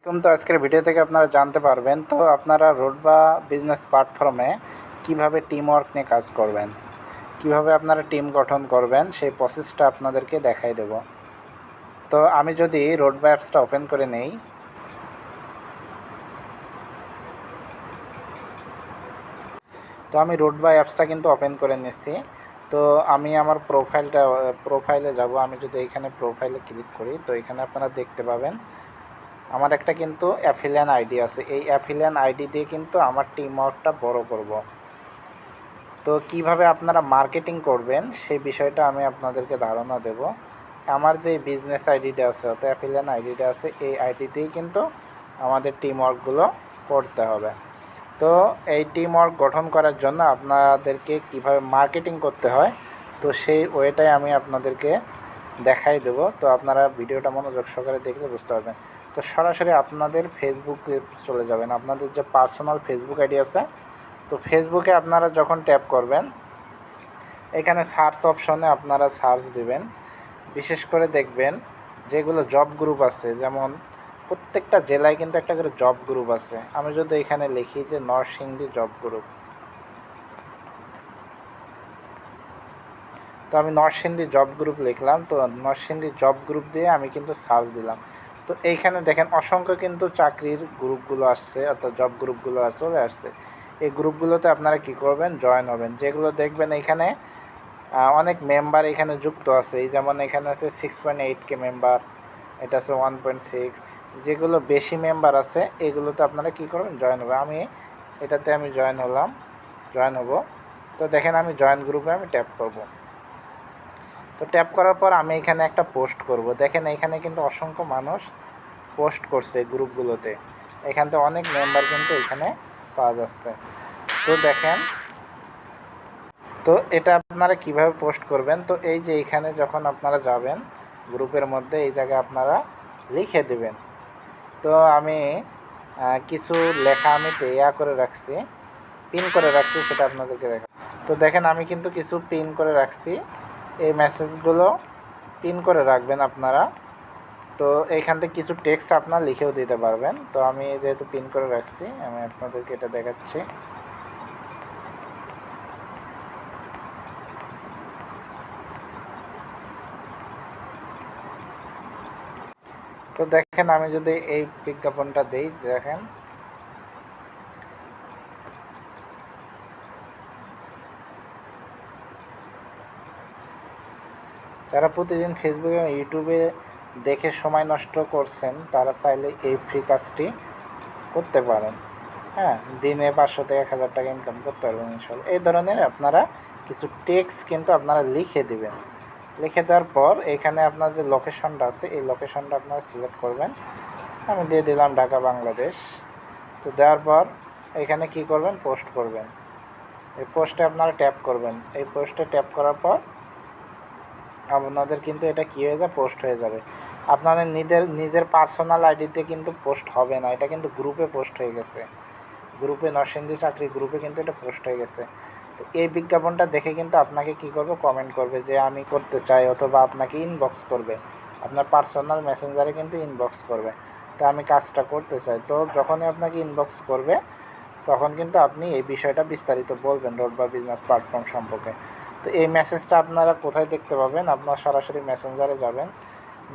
তো আজকের ভিডিও থেকে আপনারা জানতে পারবেন তো আপনারা রোড বা বিজনেস প্ল্যাটফর্মে কিভাবে টিম ওয়ার্ক নিয়ে কাজ করবেন, কিভাবে আপনারা টিম গঠন করবেন সেই প্রসেসটা আপনাদেরকে দেখাই দেব। তো আমি যদি রোড বা অ্যাপসটা ওপেন করে নেই, তো আমি রোড বা অ্যাপসটা কিন্তু ওপেন করে নিচ্ছি। তো আমি আমার প্রোফাইলে যাব। আমি যদি এখানে প্রোফাইলে ক্লিক করি তো এখানে আপনারা দেখতে পাবেন আমার একটা কিন্তু অ্যাফিলিয়েট আইডি আছে। এই অ্যাফিলিয়েট আইডি দিয়ে কিন্তু আমার টিম ওয়ার্কটা বড় করব। তো কিভাবে আপনারা মার্কেটিং করবেন সেই বিষয়টা আমি আপনাদেরকে ধারণা দেব। আমার যে বিজনেস আইডিটা আছে অর্থাৎ অ্যাফিলিয়েট আইডিটা আছে, এই আইডিতেই কিন্তু আমাদের টিম ওয়ার্কগুলো করতে হবে। তো এই টিম ওয়ার্ক গঠন করার জন্য আপনাদেরকে কিভাবে মার্কেটিং করতে হয় তো সেই ওয়েটাই আমি আপনাদেরকে দেখাই দেব। তো আপনারা ভিডিওটা মনোযোগ সহকারে দেখলে বুঝতে পারবেন। তো সরাসরি আপনাদের ফেসবুকে চলে যাবেন। আপনাদের যে পার্সোনাল ফেসবুক আইডি আছে, তো ফেসবুকে আপনারা যখন ট্যাপ করবেন এখানে সার্চ অপশনে আপনারা সার্চ দিবেন। বিশেষ করে দেখবেন যেগুলো জব গ্রুপ আছে, যেমন প্রত্যেকটা জেলায় কিন্তু একটা করে জব গ্রুপ আছে। আমি যদি এখানে লিখি যে নরসিংদী জব গ্রুপ, তো আমি নরসিংদী জব গ্রুপ লিখলাম। তো নরসিংদী জব গ্রুপ দিয়ে আমি কিন্তু সার্চ দিলাম। তো এইখানে দেখেন অসংখ্য কিন্তু চাকরির গ্রুপগুলো আসছে, অর্থাৎ জব গ্রুপগুলো চলে আসছে। এই গ্রুপগুলোতে আপনারা কি করবেন, জয়েন হবেন। যেগুলো দেখবেন এখানে অনেক মেম্বার এখানে যুক্ত আছে। এই যেমন এখানে আছে 6.8K মেম্বার, এটা আছে 1.6। যেগুলো বেশি মেম্বার আছে এগুলোতে আপনারা কি করবেন, জয়েন হবে। এটাতে আমি জয়েন হব। তো দেখেন আমি জয়েন গ্রুপে আমি ট্যাপ করব। তো ট্যাপ করার পর আমি এখানে একটা পোস্ট করব। দেখেন এখানে কিন্তু অসংখ্য মানুষ পোস্ট করছে গ্রুপগুলোতে। এখান থেকে অনেক মেম্বার কিন্তু এখানে পাওয়া যাচ্ছে। তো দেখেন, তো এটা আপনারা কিভাবে পোস্ট করবেন, তো এই যে এখানে যখন আপনারা যাবেন গ্রুপের মধ্যে, এই জায়গায় আপনারা লিখে দেবেন। তো আমি কিছু লেখা আমি করে রাখছি, পিন করে রাখছি, সেটা আপনাদেরকে দেখা। তো দেখেন আমি কিন্তু কিছু পিন করে রাখছি। এই মেসেজগুলো পিন করে রাখবেন আপনারা। তো এইখান থেকে কিছু টেক্সট আপনারা লিখেও দিতে পারবেন। তো আমি যেহেতু পিন করে রাখছি আমি আপনাদেরকে এটা দেখাচ্ছি। তো দেখেন আমি যদি এই বিজ্ঞাপনটা দেই, দেখেন যারা প্রতিদিন ফেসবুকে ইউটিউবে দেখে সময় নষ্ট করছেন তারা চাইলে এই ফ্রি কাজটি করতে পারেন। হ্যাঁ, দিনে 500 থেকে 1000 টাকা ইনকাম করতে পারবেন ইনশাল্লাহ। এই ধরনের আপনারা কিছু টেক্সট কিন্তু আপনারা লিখে দিবেন। লিখে দেওয়ার পর এখানে আপনাদের লোকেশনটা আছে, এই লোকেশনটা আপনারা সিলেক্ট করবেন। আমি দিয়ে দিলাম ঢাকা বাংলাদেশ। তো দেওয়ার পর এখানে কি করবেন, পোস্ট করবেন। এই পোস্টে আপনারা ট্যাপ করবেন। এই পোস্টে ট্যাপ করার পর আপনাদের কিন্তু এটা কী হয়ে যাবে, পোস্ট হয়ে যাবে। আপনাদের নিজের পার্সোনাল আইডিতে কিন্তু পোস্ট হবে না, এটা কিন্তু গ্রুপে পোস্ট হয়ে গেছে। গ্রুপে নরসিংদী চাকরি গ্রুপে কিন্তু এটা পোস্ট হয়ে গেছে। তো এই বিজ্ঞাপনটা দেখে কিন্তু আপনাকে কি করবে, কমেন্ট করবে যে আমি করতে চাই, অথবা আপনাকে ইনবক্স করবে, আপনার পার্সোনাল মেসেঞ্জারে কিন্তু ইনবক্স করবে। তো আমি কাজটা করতে চাই। তো যখনই আপনাকে ইনবক্স করবে তখন কিন্তু আপনি এই বিষয়টা বিস্তারিত বলবেন রোড বা বিজনেস প্ল্যাটফর্ম সম্পর্কে। তো এই মেসেজটা আপনারা কোথায় দেখতে পাবেন, আপনারা সরাসরি মেসেঞ্জারে যাবেন।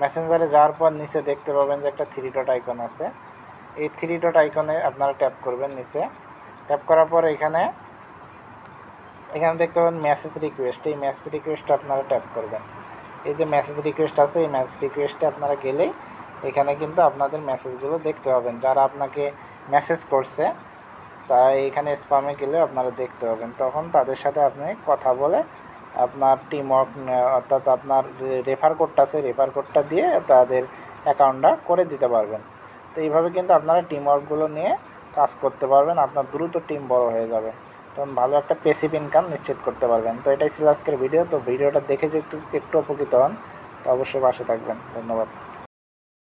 মেসেঞ্জারে যাওয়ার পর নিচে দেখতে পাবেন যে একটা 3 ডট আইকন আছে। এই 3 ডট আইকনে আপনারা ট্যাপ করবেন। নিচে ট্যাপ করার পর এখানে দেখতে পাবেন মেসেজ রিকোয়েস্ট। এই মেসেজ রিকোয়েস্টে আপনারা ট্যাপ করবেন। এই যে মেসেজ রিকোয়েস্ট আছে, এই মেসেজ রিকোয়েস্টে আপনারা গেলেই এখানে কিন্তু আপনাদের মেসেজগুলো দেখতে পাবেন। যারা আপনাকে মেসেজ করছে তাই এখানে স্প্যামে গেলেও আপনারা দেখতে পাবেন। তখন তাদের সাথে আপনি কথা বলে আপনার টিম ওয়ার্ক, অর্থাৎ আপনার যে রেফার কোডটা আছে রেফার কোডটা দিয়ে তাদের অ্যাকাউন্টটা করে দিতে পারবেন। তো এইভাবে কিন্তু আপনারা টিম ওয়ার্কগুলো নিয়ে কাজ করতে পারবেন। আপনার দ্রুত টিম বড় হয়ে যাবে, তখন ভালো একটা প্যাসিভ ইনকাম নিশ্চিত করতে পারবেন। তো এটাই ছিল আজকের ভিডিও। তো ভিডিওটা দেখে যদি একটু উপকৃত হন তো অবশ্যই পাশে থাকবেন। ধন্যবাদ।